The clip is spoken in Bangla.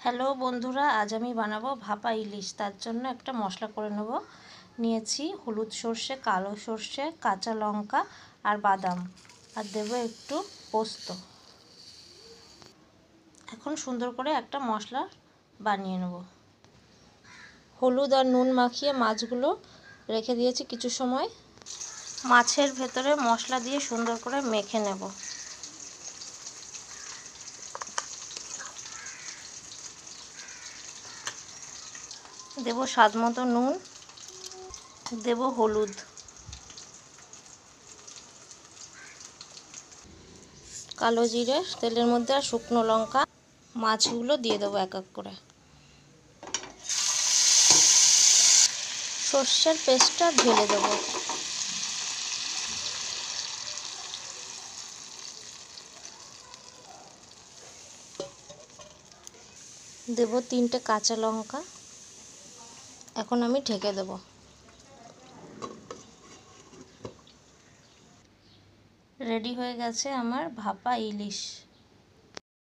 হ্যালো বন্ধুরা, আজ আমি বানাবো ভাপা ইলিশ। তার জন্য একটা মশলা করে নেব। নিয়েছি হলুদ সর্ষে, কালো সর্ষে, কাঁচা লঙ্কা আর বাদাম, আর দেবো একটু পোস্ত। এখন সুন্দর করে একটা মশলা বানিয়ে নেব। হলুদ আর নুন মাখিয়ে মাছগুলো রেখে দিয়েছি কিছু সময়। মাছের ভেতরে মশলা দিয়ে সুন্দর করে মেখে নেব। দেব স্বাদ মতো নুন, দেব হলুদ, কালো জিরে তেলের মধ্যে, আর শুকনো লঙ্কা। মাছগুলো দিয়ে দেবো এক এক করে। সর্ষের পেস্টটা ঢেলে দেবো। দেব 3টে কাঁচা লঙ্কা। এখন আমি ঢেকে দেব। রেডি হয়ে গেছে আমার ভাপা ইলিশ।